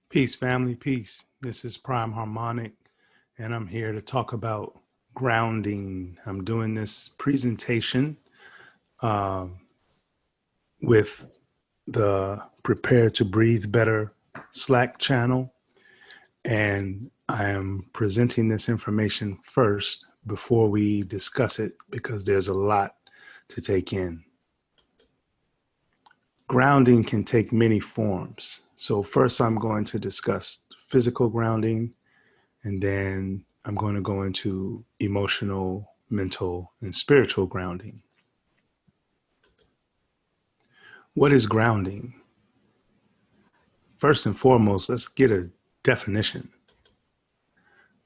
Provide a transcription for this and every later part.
Peace, family, peace. This is Prime Harmonic, and I'm here to talk about grounding. I'm doing this presentation with the Prepare to Breathe Better Slack channel, and I am presenting this information first before we discuss it because there's a lot to take in. Grounding can take many forms. So first I'm going to discuss physical grounding, and then I'm going to go into emotional, mental, and spiritual grounding. What is grounding? First and foremost, let's get a definition.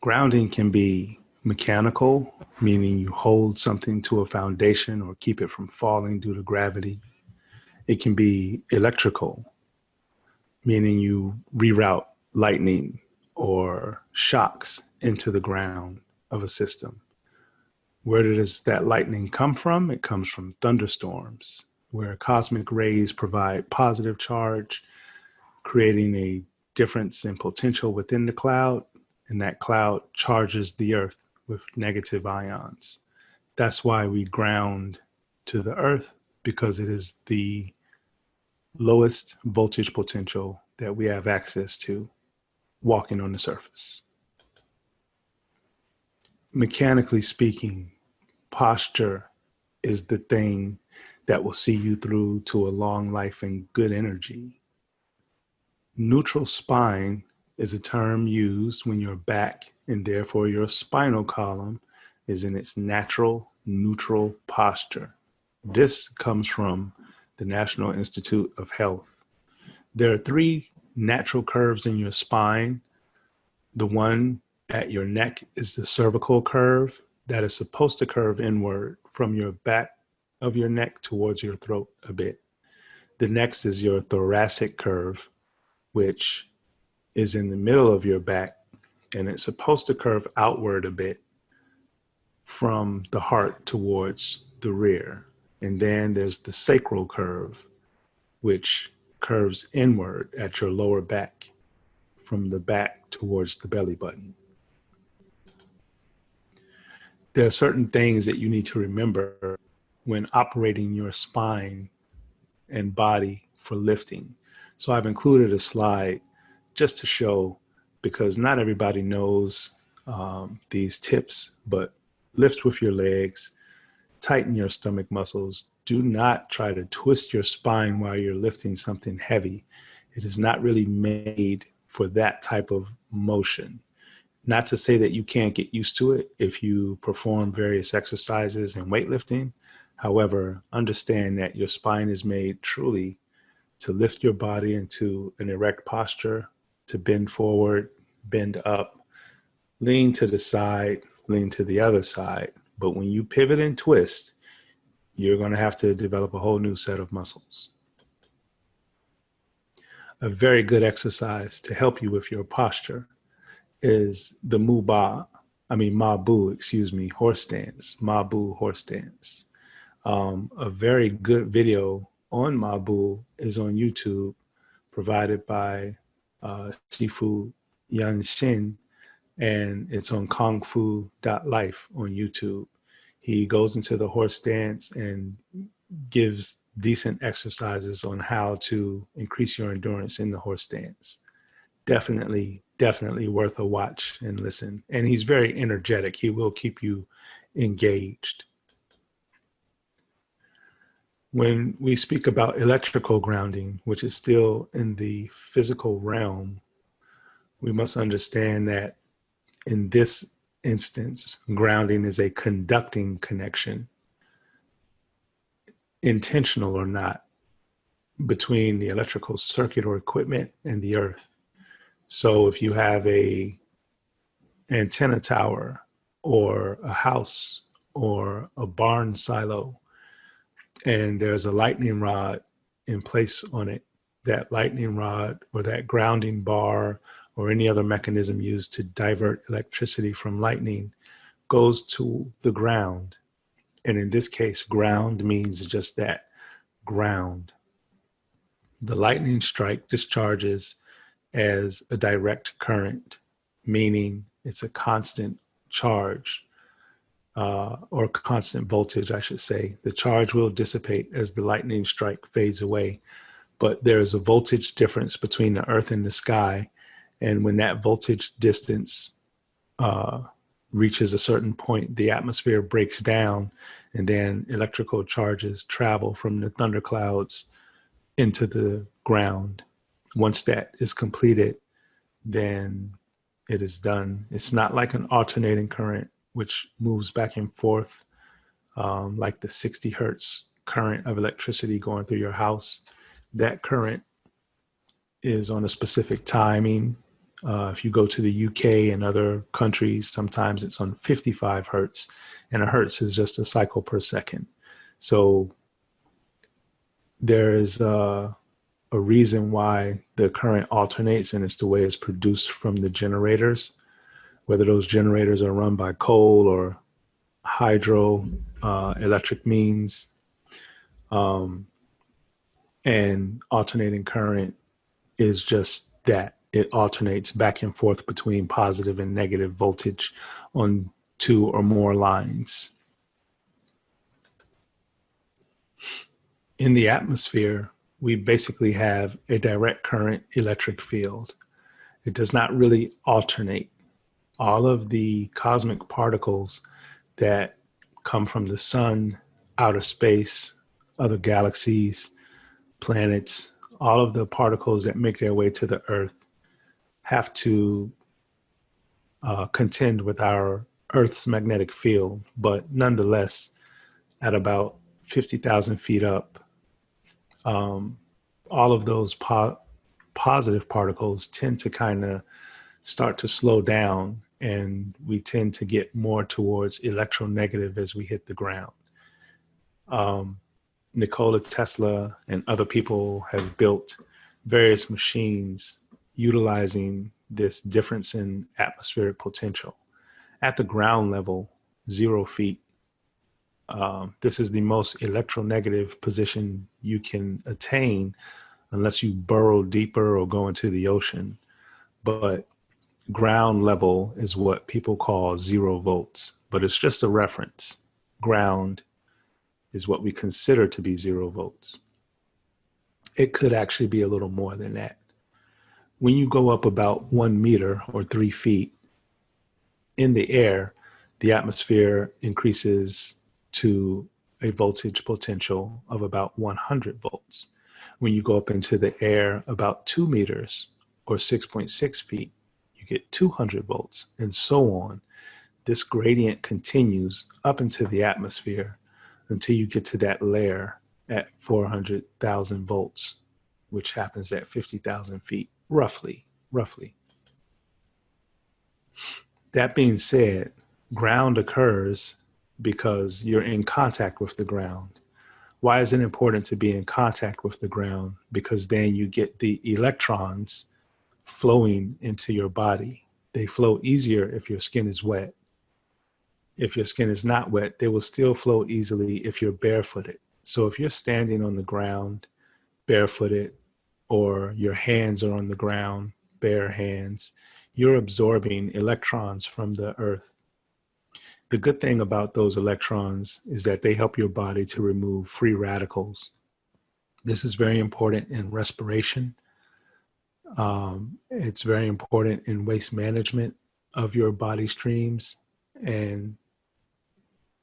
Grounding can be mechanical, meaning you hold something to a foundation or keep it from falling due to gravity. It can be electrical, meaning you reroute lightning or shocks into the ground of a system. Where does that lightning come from? It comes from thunderstorms, where cosmic rays provide positive charge, creating a difference in potential within the cloud, and that cloud charges the earth with negative ions. That's why we ground to the earth, because it is the lowest voltage potential that we have access to walking on the surface. Mechanically speaking, posture is the thing that will see you through to a long life and good energy. Neutral spine is a term used when your back and therefore your spinal column is in its natural neutral posture. This comes from the National Institute of Health. There are 3 natural curves in your spine. The one at your neck is the cervical curve that is supposed to curve inward from your back of your neck towards your throat a bit. The next is your thoracic curve, which is in the middle of your back, and it's supposed to curve outward a bit from the heart towards the rear. And then there's the sacral curve, which curves inward at your lower back from the back towards the belly button. There are certain things that you need to remember when operating your spine and body for lifting. So I've included a slide just to show, because not everybody knows these tips, but lift with your legs, tighten your stomach muscles. Do not try to twist your spine while you're lifting something heavy. It is not really made for that type of motion. Not to say that you can't get used to it if you perform various exercises and weightlifting. However, understand that your spine is made truly to lift your body into an erect posture, to bend forward, bend up, lean to the side, lean to the other side. But when you pivot and twist, you're going to have to develop a whole new set of muscles. A very good exercise to help you with your posture is the Mabu horse stance, Mabu horse stance. A very good video on Mabu is on YouTube, provided by Shifu Yan Shin, and it's on kungfu.life on YouTube. He goes into the horse stance and gives decent exercises on how to increase your endurance in the horse stance. Definitely worth a watch and listen. And he's very energetic. He will keep you engaged. When we speak about electrical grounding, which is still in the physical realm, we must understand that in this instance, grounding is a conducting connection, intentional or not, between the electrical circuit or equipment and the earth. So if you have a antenna tower or a house or a barn silo and there's a lightning rod in place on it, that lightning rod or that grounding bar or any other mechanism used to divert electricity from lightning goes to the ground. And in this case, ground means just that, ground. The lightning strike discharges as a direct current, meaning it's a constant charge or constant voltage, I should say. The charge will dissipate as the lightning strike fades away, but there is a voltage difference between the earth and the sky. And when that voltage distance reaches a certain point, the atmosphere breaks down and then electrical charges travel from the thunderclouds into the ground. Once that is completed, then it is done. It's not like an alternating current, which moves back and forth, like the 60 hertz current of electricity going through your house. That current is on a specific timing. If you go to the UK and other countries, sometimes it's on 55 hertz, and a hertz is just a cycle per second. So there is a reason why the current alternates, and it's the way it's produced from the generators, whether those generators are run by coal or hydro electric means. And alternating current is just that. It alternates back and forth between positive and negative voltage on two or more lines. In the atmosphere, we basically have a direct current electric field. It does not really alternate. All of the cosmic particles that come from the sun, outer space, other galaxies, planets, all of the particles that make their way to the earth have to contend with our Earth's magnetic field. But nonetheless, at about 50,000 feet up, all of those positive particles tend to kind of start to slow down, and we tend to get more towards electronegative as we hit the ground. Nikola Tesla and other people have built various machines utilizing this difference in atmospheric potential. At the ground level, 0 feet, this is the most electronegative position you can attain unless you burrow deeper or go into the ocean. But ground level is what people call 0 volts, but it's just a reference. Ground is what we consider to be 0 volts. It could actually be a little more than that. When you go up about 1 meter or 3 feet in the air, the atmosphere increases to a voltage potential of about 100 volts. When you go up into the air about 2 meters or 6.6 feet, you get 200 volts, and so on. This gradient continues up into the atmosphere until you get to that layer at 400,000 volts, which happens at 50,000 feet, roughly. That being said, ground occurs because you're in contact with the ground. Why is it important to be in contact with the ground? Because then you get the electrons flowing into your body. They flow easier if your skin is wet. If your skin is not wet, they will still flow easily if you're barefooted. So if you're standing on the ground barefooted, or your hands are on the ground, bare hands, you're absorbing electrons from the earth. The good thing about those electrons is that they help your body to remove free radicals. This is very important in respiration. It's very important in waste management of your body streams, and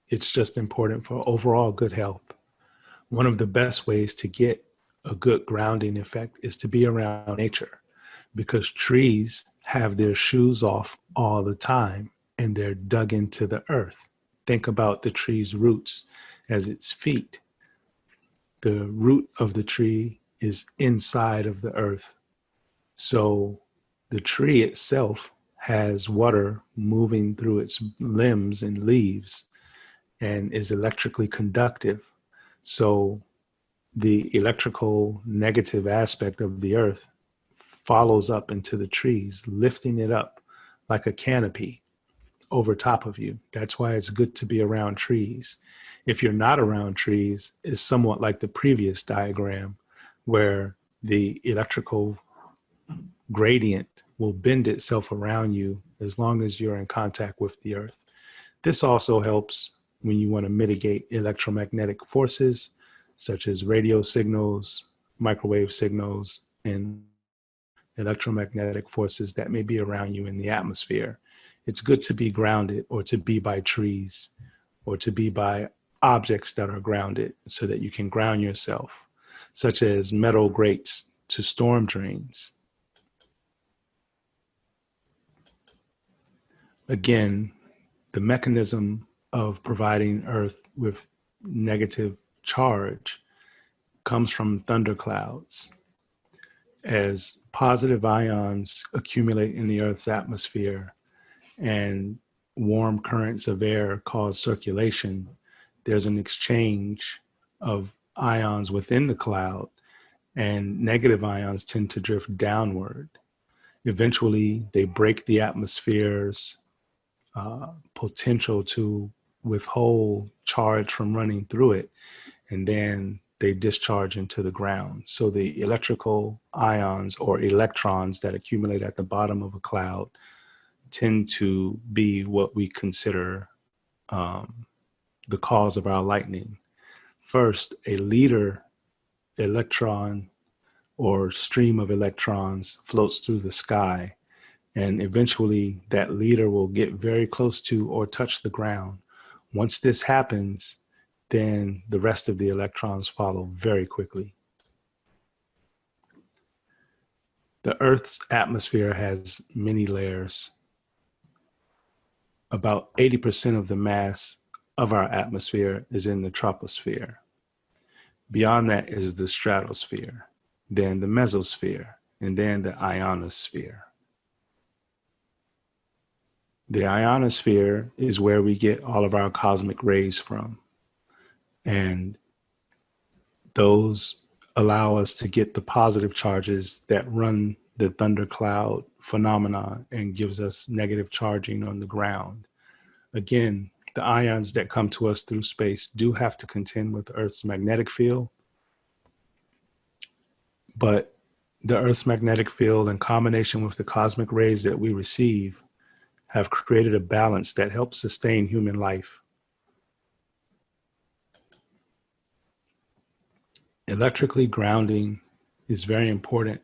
it's just important for overall good health. One of the best ways to get a good grounding effect is to be around nature, because trees have their shoes off all the time and they're dug into the earth. Think about the tree's roots as its feet. The root of the tree is inside of the earth. So the tree itself has water moving through its limbs and leaves and is electrically conductive. So the electrical negative aspect of the earth follows up into the trees, lifting it up like a canopy over top of you. That's why it's good to be around trees. If you're not around trees, it's somewhat like the previous diagram, where the electrical gradient will bend itself around you as long as you're in contact with the earth. This also helps when you want to mitigate electromagnetic forces such as radio signals, microwave signals, and electromagnetic forces that may be around you in the atmosphere. It's good to be grounded, or to be by trees, or to be by objects that are grounded, so that you can ground yourself, such as metal grates to storm drains. Again, the mechanism of providing Earth with negative charge comes from thunderclouds. As positive ions accumulate in the Earth's atmosphere and warm currents of air cause circulation, there's an exchange of ions within the cloud, and negative ions tend to drift downward. Eventually, they break the atmosphere's potential to withhold charge from running through it, and then they discharge into the ground. So the electrical ions, or electrons, that accumulate at the bottom of a cloud tend to be what we consider the cause of our lightning. First, a leader electron or stream of electrons floats through the sky, and eventually that leader will get very close to or touch the ground. Once this happens, then the rest of the electrons follow very quickly. The Earth's atmosphere has many layers. About 80% of the mass of our atmosphere is in the troposphere. Beyond that is the stratosphere, then the mesosphere, and then the ionosphere. The ionosphere is where we get all of our cosmic rays from, and those allow us to get the positive charges that run the thundercloud phenomena and gives us negative charging on the ground. Again, the ions that come to us through space do have to contend with Earth's magnetic field, but the Earth's magnetic field, in combination with the cosmic rays that we receive, have created a balance that helps sustain human life. Electrically grounding is very important.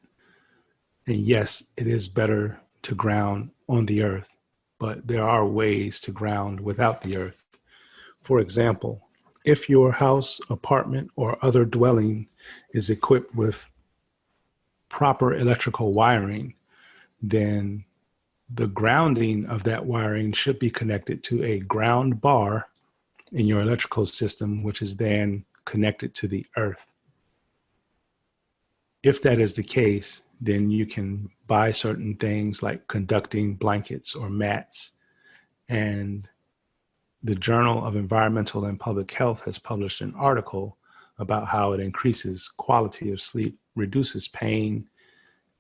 And yes, it is better to ground on the earth, but there are ways to ground without the earth. For example, if your house, apartment, or other dwelling is equipped with proper electrical wiring, then the grounding of that wiring should be connected to a ground bar in your electrical system, which is then connected to the earth. If that is the case, then you can buy certain things like conducting blankets or mats. And the Journal of Environmental and Public Health has published an article about how it increases quality of sleep, reduces pain,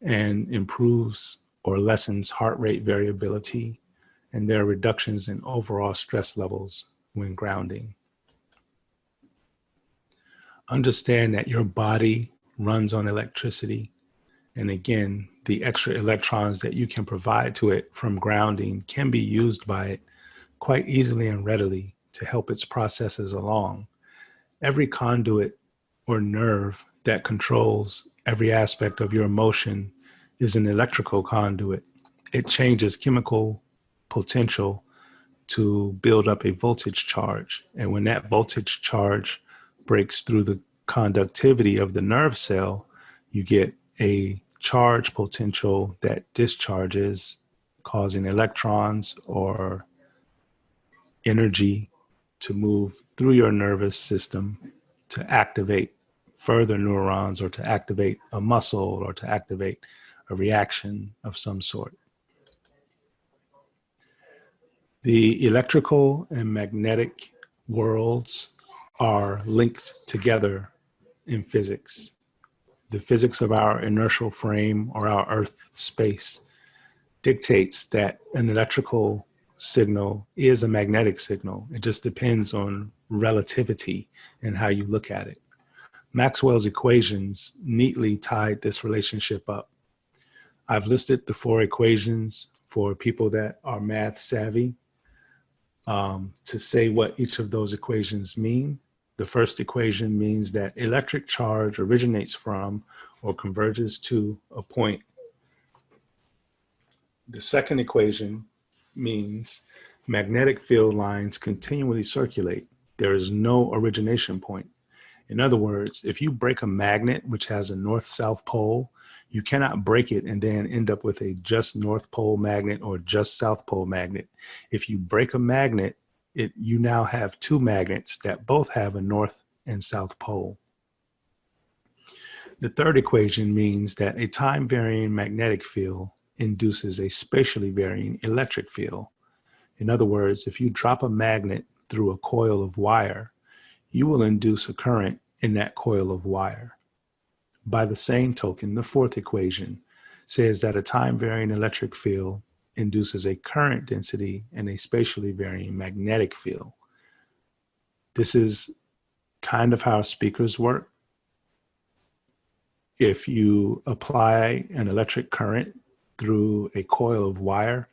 and improves or lessens heart rate variability. And there are reductions in overall stress levels when grounding. Understand that your body runs on electricity. And again, the extra electrons that you can provide to it from grounding can be used by it quite easily and readily to help its processes along. Every conduit or nerve that controls every aspect of your emotion is an electrical conduit. It changes chemical potential to build up a voltage charge. And when that voltage charge breaks through the conductivity of the nerve cell, you get a charge potential that discharges, causing electrons or energy to move through your nervous system to activate further neurons or to activate a muscle or to activate a reaction of some sort. The electrical and magnetic worlds are linked together in physics. The physics of our inertial frame or our Earth space dictates that an electrical signal is a magnetic signal. It just depends on relativity and how you look at it. Maxwell's equations neatly tied this relationship up. I've listed the 4 equations for people that are math savvy to say what each of those equations mean. The first equation means that electric charge originates from or converges to a point. The second equation means magnetic field lines continually circulate. There is no origination point. In other words, if you break a magnet which has a north-south pole, you cannot break it and then end up with a just North Pole magnet or just South Pole magnet. If you break a magnet, you now have 2 magnets that both have a north and south pole. The third equation means that a time-varying magnetic field induces a spatially varying electric field. In other words, if you drop a magnet through a coil of wire, you will induce a current in that coil of wire. By the same token, the fourth equation says that a time-varying electric field induces a current density and a spatially varying magnetic field. This is kind of how speakers work. If you apply an electric current through a coil of wire,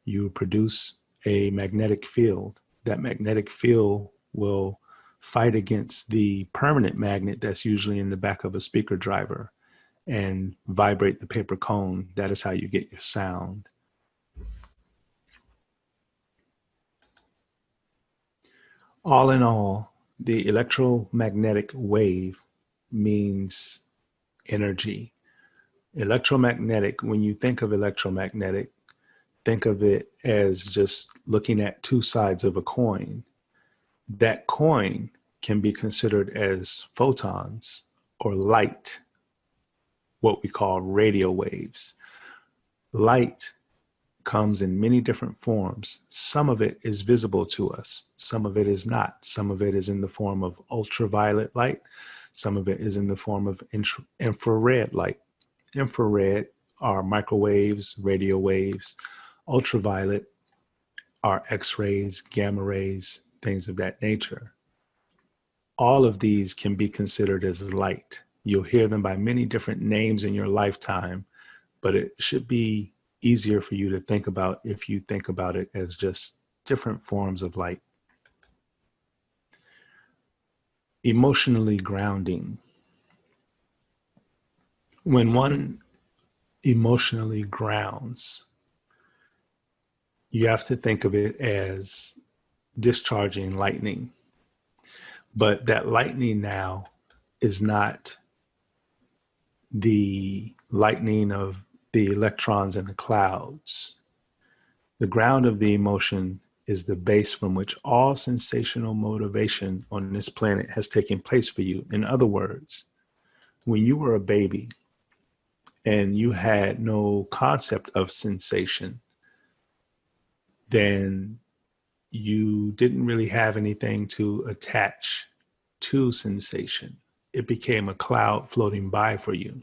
you produce a magnetic field. That magnetic field will fight against the permanent magnet that's usually in the back of a speaker driver and vibrate the paper cone. That is how you get your sound. All in all, the electromagnetic wave means energy. Electromagnetic, when you think of electromagnetic, think of it as just looking at 2 sides of a coin. That coin can be considered as photons or light, what we call radio waves. Light comes in many different forms. Some of it is visible to us. Some of it is not. Some of it is in the form of ultraviolet light. Some of it is in the form of infrared light. Infrared are microwaves, radio waves. Ultraviolet are X-rays, gamma rays, things of that nature. All of these can be considered as light. You'll hear them by many different names in your lifetime, but it should be easier for you to think about if you think about it as just different forms of light. Emotionally grounding. When one emotionally grounds, you have to think of it as discharging lightning. But that lightning now is not the lightning of the electrons in the clouds. The ground of the emotion is the base from which all sensational motivation on this planet has taken place for you. In other words, when you were a baby and you had no concept of sensation, then you didn't really have anything to attach to sensation. It became a cloud floating by for you.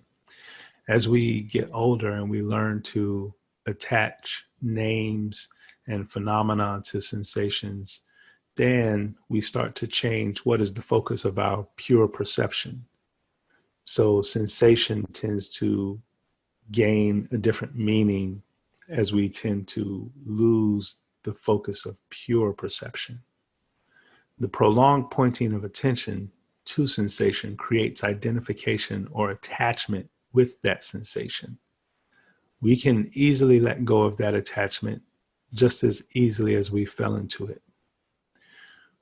As we get older and we learn to attach names and phenomena to sensations, then we start to change what is the focus of our pure perception. So sensation tends to gain a different meaning as we tend to lose the focus of pure perception. The prolonged pointing of attention to sensation creates identification or attachment with that sensation. We can easily let go of that attachment just as easily as we fell into it.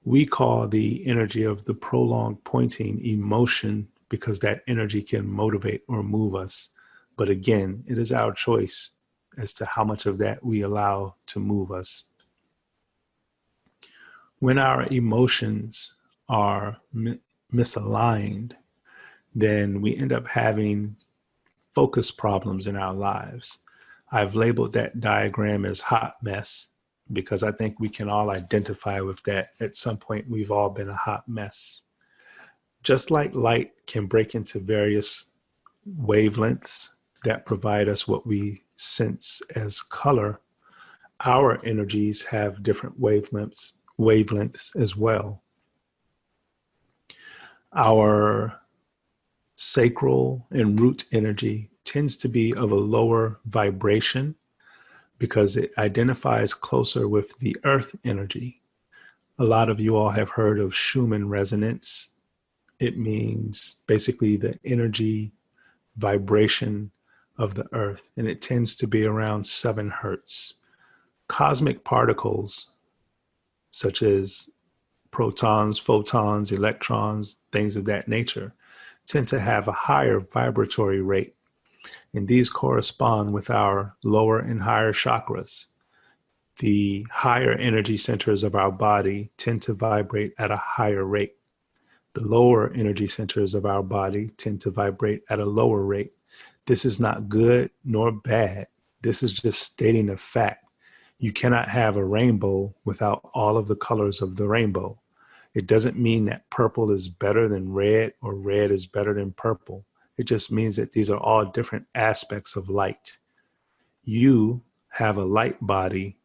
We call the energy of the prolonged pointing emotion because that energy can motivate or move us. But again, it is our choice as to how much of that we allow to move us. When our emotions are misaligned, then we end up having focus problems in our lives. I've labeled that diagram as hot mess because I think we can all identify with that. At some point, we've all been a hot mess. Just like light can break into various wavelengths that provide us what we sense as color, our energies have different wavelengths as well. Our sacral and root energy tends to be of a lower vibration because it identifies closer with the earth energy. A lot of you all have heard of Schumann resonance. It means basically the energy vibration of the earth, and it tends to be around 7 hertz. Cosmic particles, such as protons, photons, electrons, things of that nature, tend to have a higher vibratory rate, and these correspond with our lower and higher chakras. The higher energy centers of our body tend to vibrate at a higher rate. The lower energy centers of our body tend to vibrate at a lower rate. This is not good nor bad. This is just stating a fact. You cannot have a rainbow without all of the colors of the rainbow. It doesn't mean that purple is better than red or red is better than purple. It just means that these are all different aspects of light. You have a light body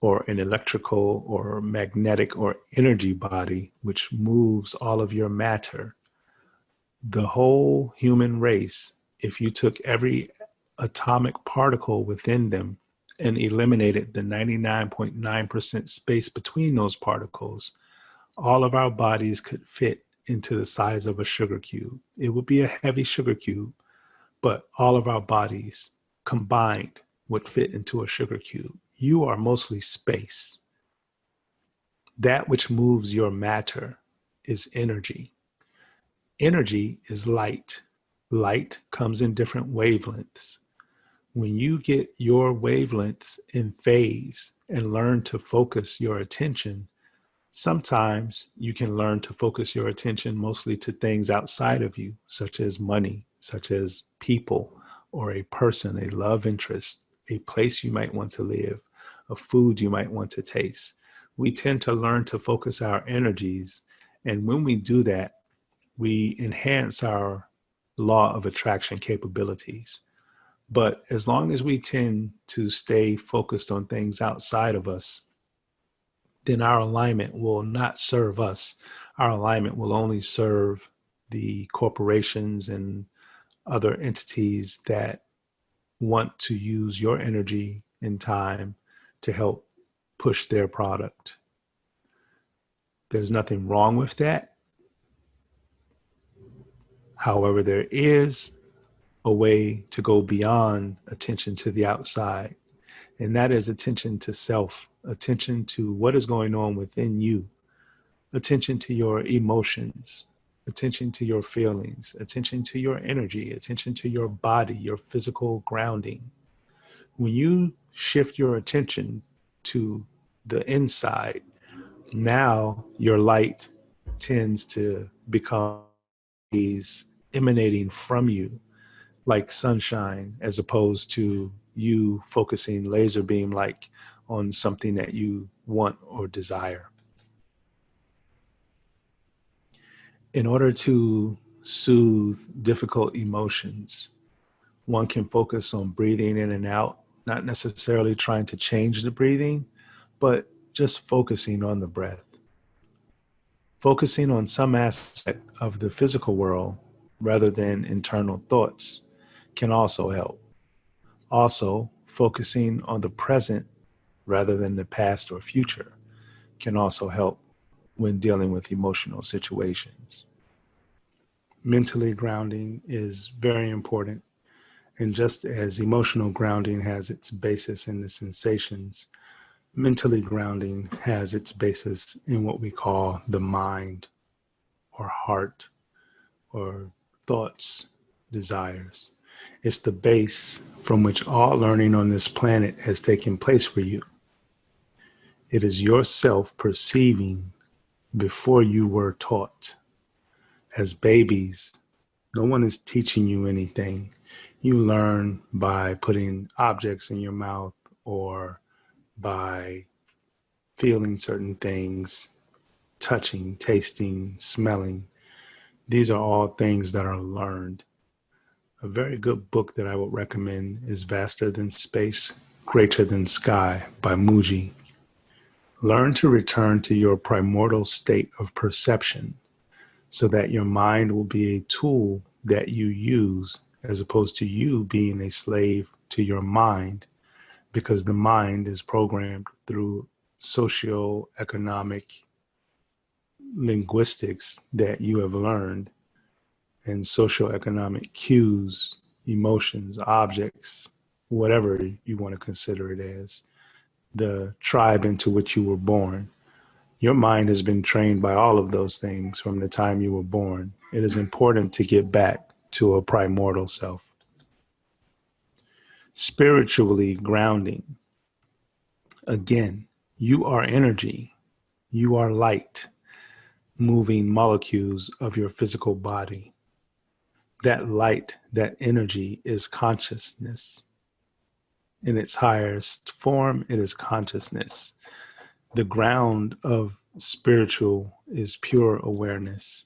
or an electrical or magnetic or energy body, which moves all of your matter. The whole human race, if you took every atomic particle within them and eliminated the 99.9% space between those particles, all of our bodies could fit into the size of a sugar cube. It would be a heavy sugar cube, but all of our bodies combined would fit into a sugar cube. You are mostly space. That which moves your matter is energy. Energy is light. Light comes in different wavelengths. When you get your wavelengths in phase and learn to focus your attention, sometimes you can learn to focus your attention mostly to things outside of you, such as money, such as people, or a person, a love interest, a place you might want to live, a food you might want to taste. We tend to learn to focus our energies. And when we do that, we enhance our law of attraction capabilities. But as long as we tend to stay focused on things outside of us, then our alignment will not serve us. Our alignment will only serve the corporations and other entities that want to use your energy and time to help push their product. There's nothing wrong with that. However, there is a way to go beyond attention to the outside, and that is attention to self, attention to what is going on within you, attention to your emotions, attention to your feelings, attention to your energy, attention to your body, your physical grounding. When you shift your attention to the inside, now your light tends to become emanating from you like sunshine, as opposed to you focusing laser beam like on something that you want or desire. In order to soothe difficult emotions, one can focus on breathing in and out, not necessarily trying to change the breathing, but just focusing on the breath. Focusing on some aspect of the physical world rather than internal thoughts can also help. Also, focusing on the present rather than the past or future can also help when dealing with emotional situations. Mentally grounding is very important. And just as emotional grounding has its basis in the sensations, Mentally grounding has its basis in what we call the mind or heart or thoughts, desires. It's the base from which all learning on this planet has taken place for you. It is yourself perceiving before you were taught. As babies, no one is teaching you anything. You learn by putting objects in your mouth or by feeling certain things, touching, tasting, smelling. These are all things that are learned. A very good book that I would recommend is Vaster Than Space, Greater Than Sky by Muji. Learn to return to your primordial state of perception so that your mind will be a tool that you use as opposed to you being a slave to your mind, because the mind is programmed through socio-economic linguistics that you have learned, and socioeconomic cues, emotions, objects, whatever you want to consider it as, the tribe into which you were born. Your mind has been trained by all of those things from the time you were born. It is important to get back to a primordial self. Spiritually grounding. Again, you are energy. You are light, moving molecules of your physical body. That light, that energy is consciousness. In its highest form, it is consciousness. The ground of spiritual is pure awareness.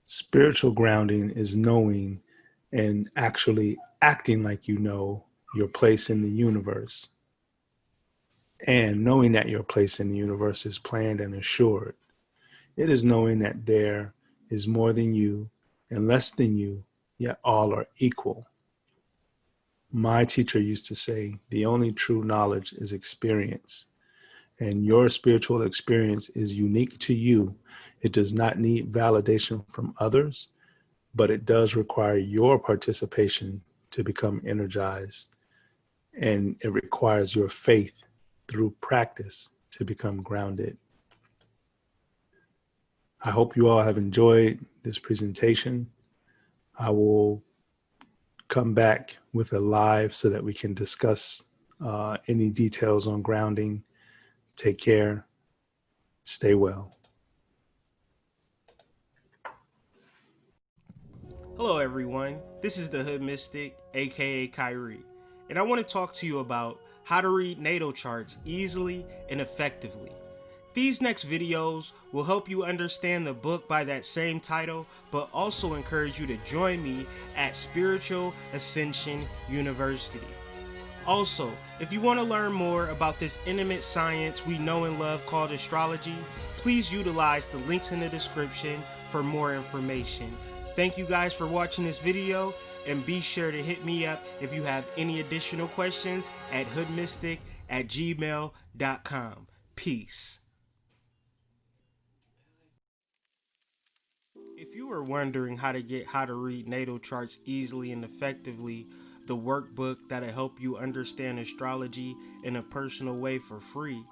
Spiritual grounding is knowing and actually acting like you know your place in the universe, and knowing that your place in the universe is planned and assured. It is knowing that there is more than you and less than you, yet all are equal. My teacher used to say, the only true knowledge is experience, and your spiritual experience is unique to you. It does not need validation from others, but it does require your participation to become energized, and it requires your faith through practice to become grounded. I hope you all have enjoyed this presentation. I will come back with a live so that we can discuss any details on grounding. Take care. Stay well. Hello everyone, this is the Hood Mystic, aka Kyrie, and I want to talk to you about how to read natal charts easily and effectively. These next videos will help you understand the book by that same title, but also encourage you to join me at Spiritual Ascension University. Also, if you want to learn more about this intimate science we know and love called astrology, please utilize the links in the description for more information. Thank you guys for watching this video, and be sure to hit me up if you have any additional questions at hoodmystic@gmail.com. Peace. If you are wondering how to get how to read natal charts easily and effectively, the workbook that'll help you understand astrology in a personal way for free,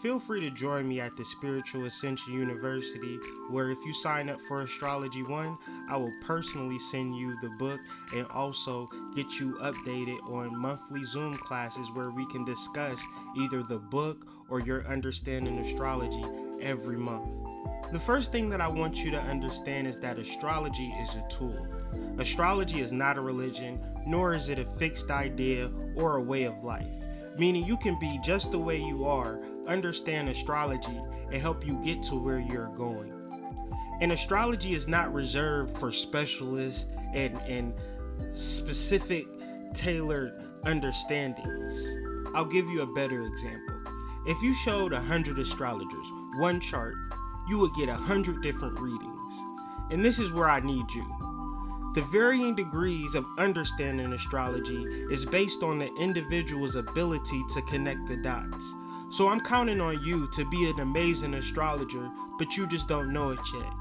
feel free to join me at the Spiritual Ascension University, where if you sign up for Astrology 1, I will personally send you the book and also get you updated on monthly Zoom classes where we can discuss either the book or your understanding astrology every month. The first thing that I want you to understand is that astrology is a tool. Astrology is not a religion, nor is it a fixed idea or a way of life. Meaning you can be just the way you are, understand astrology, and help you get to where you're going. And astrology is not reserved for specialists and specific tailored understandings. I'll give you a better example. If you showed 100 astrologers one chart, you would get 100 different readings. And this is where I need you. The varying degrees of understanding astrology is based on the individual's ability to connect the dots. So I'm counting on you to be an amazing astrologer, but you just don't know it yet.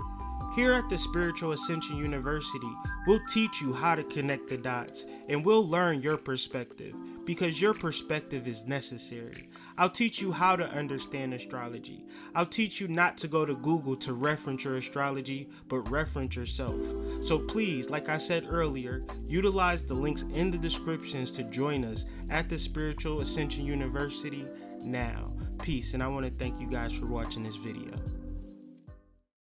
Here at the Spiritual Ascension University, we'll teach you how to connect the dots, and we'll learn your perspective, because your perspective is necessary. I'll teach you how to understand astrology. I'll teach you not to go to Google to reference your astrology, but reference yourself. So please, like I said earlier, utilize the links in the descriptions to join us at the Spiritual Ascension University now. Peace, and I want to thank you guys for watching this video.